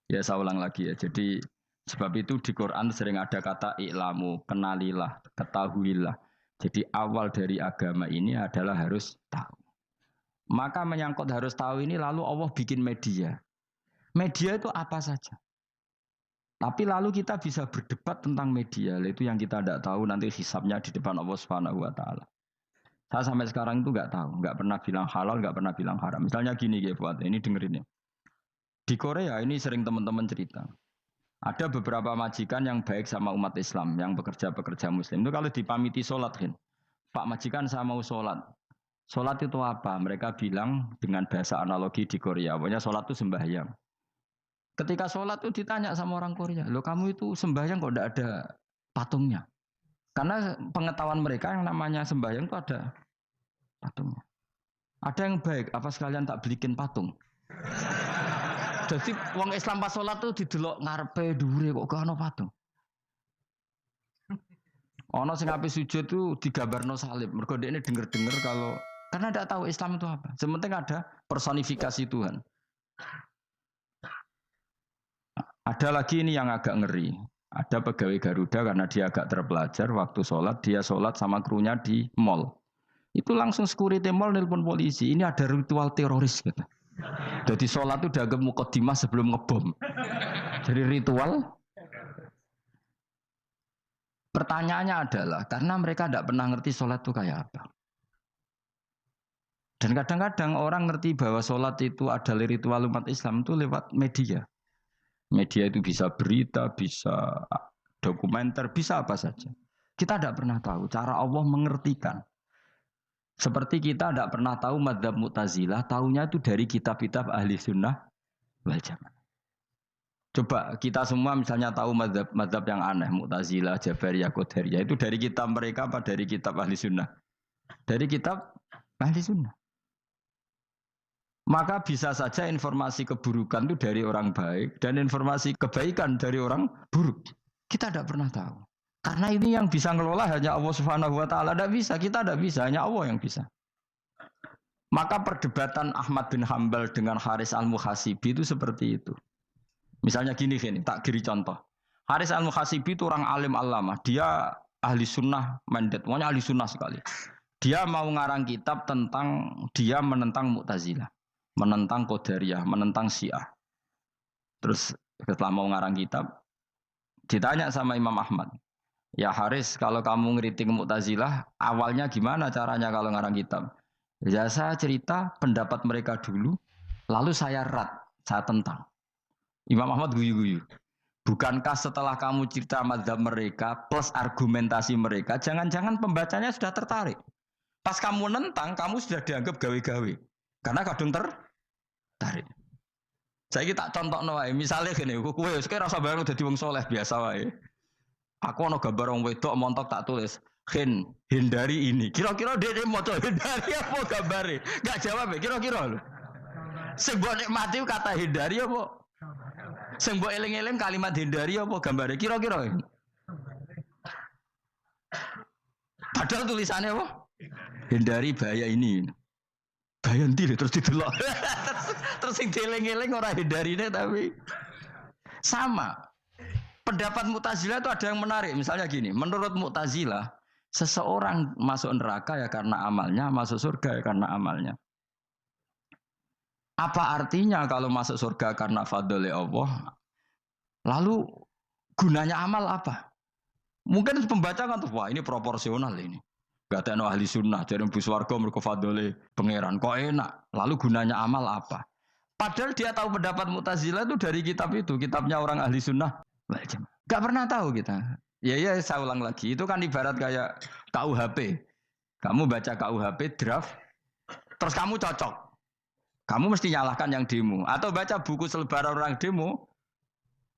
Ya saya ulang lagi ya. Jadi sebab itu di Quran sering ada kata i'lamu, kenalilah, ketahuilah. Jadi awal dari agama ini adalah harus tahu. Maka menyangkut harus tahu ini lalu Allah bikin media. Media itu apa saja. Tapi lalu kita bisa berdebat tentang media. Itu yang kita tidak tahu nanti hisabnya di depan Allah Subhanahu wa taala. Saya sampai sekarang itu nggak tahu, nggak pernah bilang halal, nggak pernah bilang haram. Misalnya gini ya buat ini dengerin ya. Di Korea ini sering teman-teman cerita. Ada beberapa majikan yang baik sama umat Islam, yang bekerja-pekerja Muslim. Itu kalau dipamiti sholat, kan? Pak majikan saya mau sholat. Sholat itu apa? Mereka bilang dengan bahasa analogi di Korea. Pokoknya sholat itu sembahyang. Ketika sholat itu ditanya sama orang Korea, loh kamu itu sembahyang kok tidak ada patungnya? Karena pengetahuan mereka yang namanya sembahyang itu ada patungnya. Ada yang baik, apa sekalian tak belikin patung? Jadi wong Islam pas sholat tuh didelok ngarepe dhuwure kok gak ono patung. Ono sing ape sujud tuh digambarno salib. Mergo dekne denger-denger kalau karena tidak tahu Islam itu apa. Sementing ada personifikasi Tuhan. Ada lagi ini yang agak ngeri. Ada pegawai Garuda karena dia agak terpelajar waktu sholat dia sholat sama krunya di mall. Itu langsung security mall nelpon polisi. Ini ada ritual teroris gitu. Jadi sholat itu dianggap mukadimah sebelum ngebom. Jadi ritual. Pertanyaannya adalah karena mereka tidak pernah ngerti sholat itu kayak apa. Dan kadang-kadang orang ngerti bahwa sholat itu adalah ritual umat Islam itu lewat media. Media itu bisa berita, bisa dokumenter, bisa apa saja. Kita tidak pernah tahu cara Allah mengertikan. Seperti kita tidak pernah tahu madzhab Mu'tazilah, tahunya itu dari kitab-kitab ahli sunnah wal jamaah. Coba kita semua misalnya tahu madzhab yang aneh, Mu'tazilah, Jabariyah, Qadariyah, itu dari kitab mereka apa dari kitab ahli sunnah? Dari kitab ahli sunnah. Maka bisa saja informasi keburukan itu dari orang baik dan informasi kebaikan dari orang buruk. Kita tidak pernah tahu. Karena ini yang bisa ngelola hanya Allah Subhanahu wa taala. Tidak bisa, kita tidak bisa, hanya Allah yang bisa. Maka perdebatan Ahmad bin Hambal dengan Haris Al-Muhasibi itu seperti itu. Misalnya gini, tak kiri contoh. Haris Al-Muhasibi itu orang alim alama. Dia ahli sunnah mandat, pokoknya ahli sunnah sekali. Dia mau ngarang kitab tentang dia menentang Mu'tazilah, menentang Qadariyah, menentang Syiah. Terus setelah mau ngarang kitab, ditanya sama Imam Ahmad, ya Haris, kalau kamu ngeritik Mu'tazilah, awalnya gimana caranya kalau ngarang kitab? Ya saya cerita pendapat mereka dulu, lalu saya saya tentang. Imam Ahmad guyu-guyu. Bukankah setelah kamu cerita mazhab mereka plus argumentasi mereka, jangan-jangan pembacanya sudah tertarik. Pas kamu nentang, kamu sudah dianggap gawe-gawe. Karena kadung tertarik. Saya tak contoh wae, misalnya gini, kowe sekarang rasa bareng dadi wong soleh biasa wae. Aku ono gambar wong wedok montok tak tulis, hindari ini. Kira-kira dia mau hindari apa gambare? Enggak jawab ya, kira-kira lho. Sing mbok nikmati kata hindari apa? Sing mbok eling-eling kalimat hindari apa gambare? Kira-kira. Padahal tulisannya apa? Hindari bahaya ini. Bahaya ndi terus didelok. Terus sing dieling-eling ora hindarine tapi sama. Pendapat Mu'tazilah itu ada yang menarik. Misalnya gini, menurut Mu'tazilah, seseorang masuk neraka ya karena amalnya, masuk surga ya karena amalnya. Apa artinya kalau masuk surga karena fadli Allah? Lalu gunanya amal apa? Mungkin pembaca kan tuh, wah ini proporsional ini. Gak ada ahli sunnah, jadi bus warga mereka fadli pangeran. Kok enak? Lalu gunanya amal apa? Padahal dia tahu pendapat Mu'tazilah itu dari kitab itu, kitabnya orang ahli sunnah. Gak pernah tahu kita. Ya saya ulang lagi. Itu kan ibarat kayak KUHP. Kamu baca KUHP draft, terus kamu cocok. Kamu mesti nyalahkan yang demo. Atau baca buku selebaran orang demo,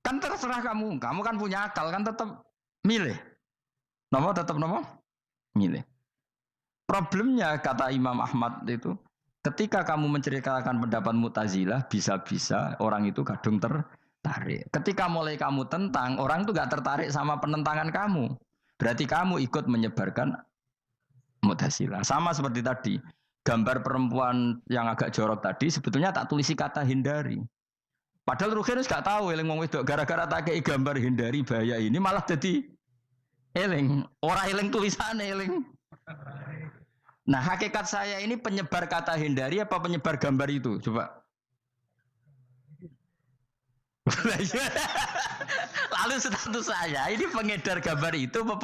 kan terserah kamu. Kamu kan punya akal, kan tetap milih. Tetap milih. Problemnya kata Imam Ahmad itu, ketika kamu menceritakan pendapat Mu'tazilah, bisa-bisa orang itu kadung tertarik. Ketika mulai kamu tentang, orang itu gak tertarik sama penentangan kamu. Berarti kamu ikut menyebarkan Mu'tazilah. Sama seperti tadi, gambar perempuan yang agak jorok tadi, sebetulnya tak tulisi kata hindari. Padahal Ruhin gak tahu eling wong wedok gara-gara tak kei gambar hindari bahaya ini malah jadi eling. Ora eling tulisane eling. Nah, hakikat saya ini penyebar kata hindari apa penyebar gambar itu? Coba. Lalu status saya ini pengedar gambar itu apa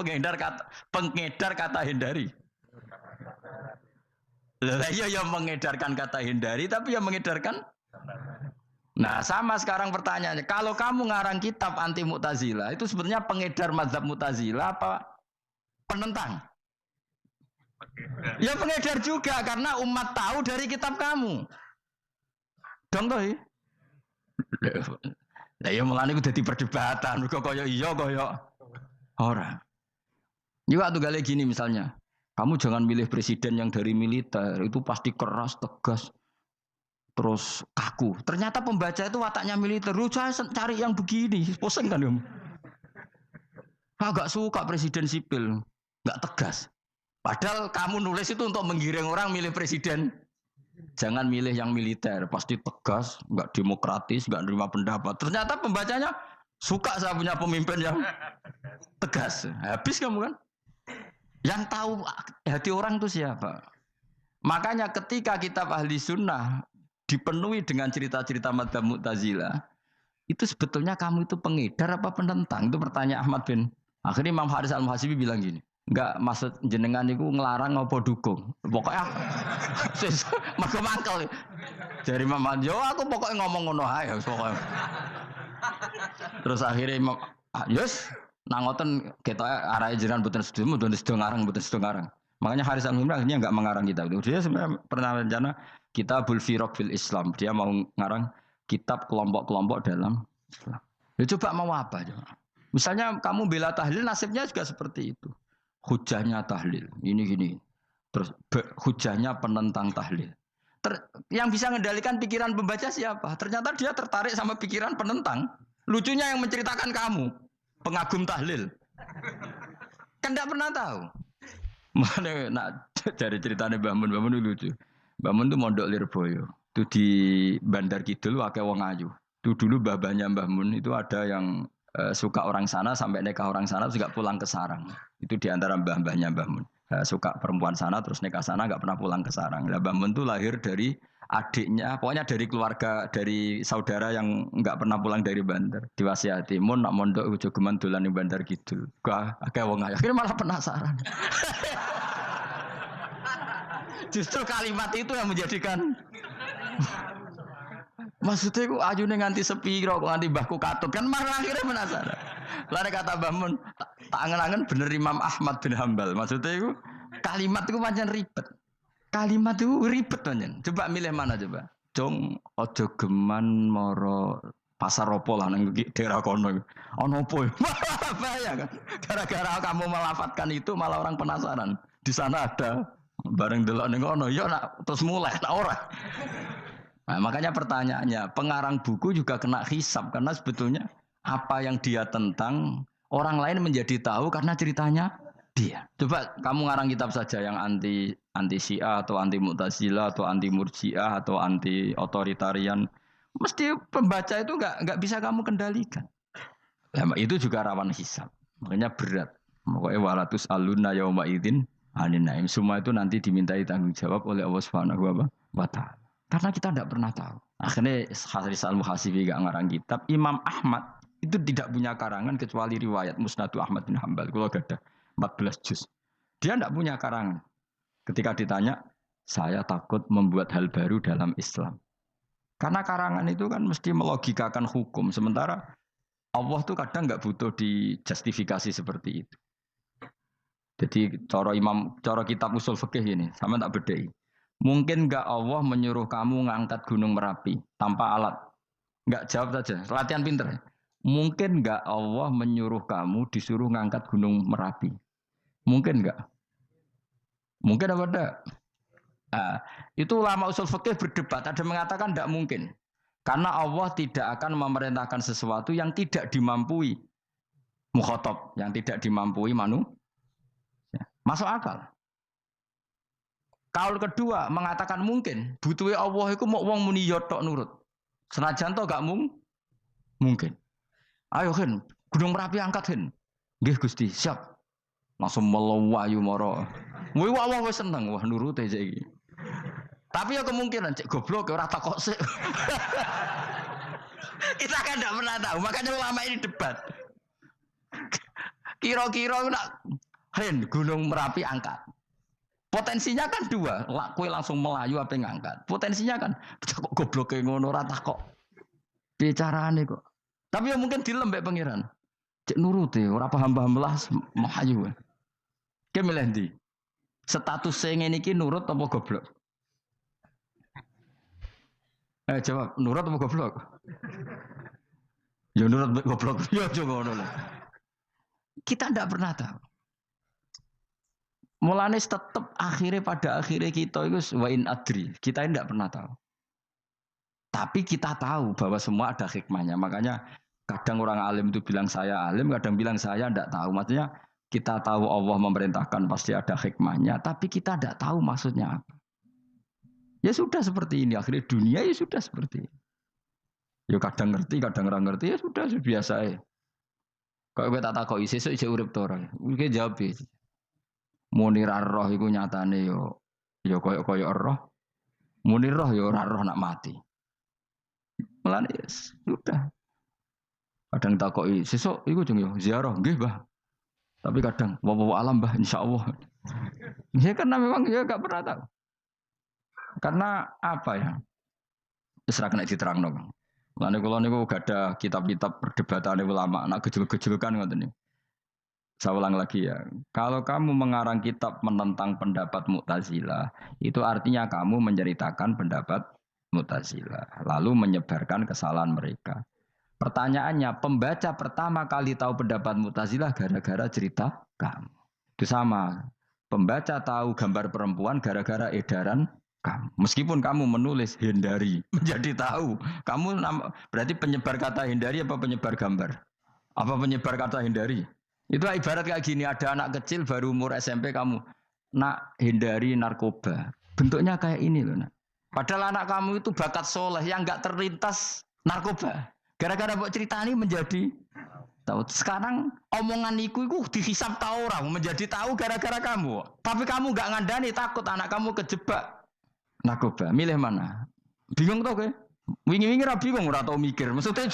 pengedar kata hindari? Lah iya yang mengedarkan kata hindari tapi yang mengedarkan. Nah, sama sekarang pertanyaannya, kalau kamu ngarang kitab anti Mu'tazilah, itu sebenarnya pengedar mazhab Mu'tazilah apa penentang? Ya pengedar juga, karena umat tahu dari kitab kamu. Dong toh? Lah ya mulane kudu dadi perdebatan, kok kaya iya kaya ora. Juga tuh gale gini misalnya, kamu jangan milih presiden yang dari militer, itu pasti keras, tegas. Terus kaku. Ternyata pembaca itu wataknya militer. Lu cari yang begini, pusing kan kamu. Agak suka presiden sipil, nggak tegas. Padahal kamu nulis itu untuk menggiring orang milih presiden. Jangan milih yang militer, pasti tegas, nggak demokratis, nggak nerima pendapat. Ternyata pembacanya suka saya punya pemimpin yang tegas. Habis kamu kan? Yang tahu hati orang itu siapa? Makanya ketika kitab ahli sunnah dipenuhi dengan cerita-cerita madzhab Mu'tazilah, itu sebetulnya kamu itu pengedar apa penentang? Itu pertanyaan Ahmad bin. Akhirnya Imam Haris Al-Muhasibi bilang gini, enggak maksud jenengan itu ngelarang apa dukung. Pokoknya mergo mangkel. Dari Imam Haris, yo aku pokoknya ngomong ngono ae pokoknya. Terus akhirnya Imam Yus nangoten kita arahe jenengan mboten sedo ngarang. Makanya Haris Al-Muhasibi akhirnya enggak mengarang kitab itu. Dia sebenarnya pernah rencana Kitabul Firaq fil Islam. Dia mau ngarang kitab kelompok-kelompok dalam Islam. Ya coba mau apa? Coba. Misalnya kamu bela tahlil, nasibnya juga seperti itu. Hujahnya tahlil, ini gini. Terus hujahnya penentang tahlil. Yang bisa mengendalikan pikiran pembaca siapa? Ternyata dia tertarik sama pikiran penentang. Lucunya yang menceritakan kamu, pengagum tahlil. Kan tidak pernah tahu. Mana nak cari ceritanya Mbah Mun lucu. Mbah Mun itu mondok Lirboyo. Itu di Bandar Kidul wakai wong ayu. Itu dulu mbah-mbahnya Mbah Mun itu ada yang suka orang sana sampai nikah orang sana juga pulang ke sarang. Itu di antara mbah-mbahnya Mbah Mun. Suka perempuan sana terus nikah sana enggak pernah pulang ke sarang. Lah Mbah Mun itu lahir dari adiknya, pokoknya dari keluarga, dari saudara yang enggak pernah pulang dari Bandar. Diwasiati, mun nak mondok ujo geman dolan ning Bandar Kidul. Akeh wong ayu. Akhirnya malah penasaran. Justru kalimat itu yang menjadikan maksudnya aku ajune nganti sepiro kok nganti mbahku katut kan malah akhirnya penasaran. Lalu kata Mbah Mun tak angen-angen bener Imam Ahmad bin Hambal. Maksudnya itu kalimat itu pancen ribet. Kalimat itu ribet pancen. Coba milih mana coba? Jong ojo geman moro pasar opo lah nang daerah kono. Ono opo? Bahaya kan. Gara-gara kamu melafatkan itu malah orang penasaran. Di sana ada bareng delok ning kono ya nak terus mulai nak ora. Nah, makanya pertanyaannya, pengarang buku juga kena hisab karena sebetulnya apa yang dia tentang orang lain menjadi tahu karena ceritanya dia. Coba kamu ngarang kitab saja yang anti Syiah atau anti Mu'tazilah atau anti Murji'ah atau anti otoritarian, mesti pembaca itu enggak bisa kamu kendalikan. Nah, itu juga rawan hisab. Makanya berat. Pokoknya walatus alunna yauma idzin anin naim. Semua itu nanti dimintai tanggung jawab oleh Allah Subhanahu wa taala. Karena kita tidak pernah tahu. Akhirnya Haris Al-Muhasibi gak ngarang kitab. Imam Ahmad itu tidak punya karangan kecuali riwayat Musnadu Ahmad bin Hambal. Kalau gak ada 14 juz. Dia tidak punya karangan. Ketika ditanya, saya takut membuat hal baru dalam Islam. Karena karangan itu kan mesti melogikakan hukum. Sementara Allah tuh kadang gak butuh dijustifikasi seperti itu. Jadi cara kitab usul fikih ini, sama tak bedai. Mungkin enggak Allah menyuruh kamu ngangkat gunung Merapi tanpa alat? Enggak, jawab saja. Latihan pinter. Mungkin enggak Allah menyuruh kamu disuruh ngangkat gunung Merapi? Mungkin enggak? Mungkin apa enggak? Nah, itu ulama usul fikih berdebat. Ada mengatakan enggak mungkin. Karena Allah tidak akan memerintahkan sesuatu yang tidak dimampui mukhatab, yang tidak dimampui manusia. Masuk akal. Kaul kedua mengatakan mungkin butuhe Allah iku mau wong muni yo tok nurut. Senajan to gak Mungkin. Ayo Hen, Gunung Merapi angkat Hen. Nggih Gusti, siap. Langsung melayu moro. Wih wah wis seneng wah nurut aja iki. Tapi ya kemungkinan cek goblok ora takok sik. Kita kan tidak pernah tahu, makanya ulama ini debat. Kira-kira nak Hen Gunung Merapi angkat. Potensinya kan dua, kue langsung melayu apa ngangkat. Potensinya kan kok goblok kayak ngono ora takok. Bicarane kok. Tapi ya mungkin dilembek pangeran. Cek nuruti, ora paham-paham belas melayu. Ki milih ndi? Status ngene iki nurut apa goblok? Jawab, nurut apa goblok? Ya nurut goblok. Ya aja ngono lho. Kita ndak pernah tahu. Mulane tetep akhirnya pada akhirnya kita itu wa in adri. Kita ndak pernah tahu. Tapi kita tahu bahwa semua ada hikmahnya. Makanya kadang orang alim itu bilang saya alim, kadang bilang saya ndak tahu. Maksudnya kita tahu Allah memerintahkan pasti ada hikmahnya, tapi kita ndak tahu maksudnya apa. Ya sudah seperti ini. Akhirnya dunia ya sudah seperti ini. Ya kadang ngerti, kadang ora ngerti, ya sudah biasa ya. Kalau kita tak takoki sesuk isih urip to ora. Iki jawab e. Muni ra roh iku nyatane yo koyo roh. Muni roh yo ora roh nak mati. Mulane sudah. Kadang takoki sesuk iku jeng yo ziarah nggih, Mbah. Tapi kadang wa alam, Mbah, insyaallah. Ya karena memang ya enggak pernah tahu. Karena apa ya? Wis ra kena diterangno, Bang. Mulane kula niku gak ada kitab-kitab perdebatan ulama, nak gejol-gejolkan ngoten niku. Saya ulang lagi ya. Kalau kamu mengarang kitab menentang pendapat Mu'tazilah, itu artinya kamu menceritakan pendapat Mu'tazilah, lalu menyebarkan kesalahan mereka. Pertanyaannya, pembaca pertama kali tahu pendapat Mu'tazilah gara-gara cerita kamu. Itu sama. Pembaca tahu gambar perempuan gara-gara edaran kamu. Meskipun kamu menulis hindari, menjadi tahu. Kamu berarti penyebar kata hindari apa penyebar gambar? Apa penyebar kata hindari? Itu ibarat kayak gini, ada anak kecil baru umur SMP kamu nak hindari narkoba. Bentuknya kayak ini loh nak. Padahal anak kamu itu bakat soleh yang nggak terlintas narkoba. Gara-gara buat cerita ini menjadi tahu. Sekarang omongan iku dihisap tahu orang menjadi tahu gara-gara kamu. Tapi kamu nggak ngandani, takut anak kamu kejebak narkoba. Milih mana? Bingung tau ke? Wingi-wingi ra bingung ora tau mikir. Maksudnya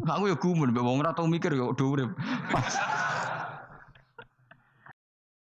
aku ya gumun, wong ora tau mikir ya urip.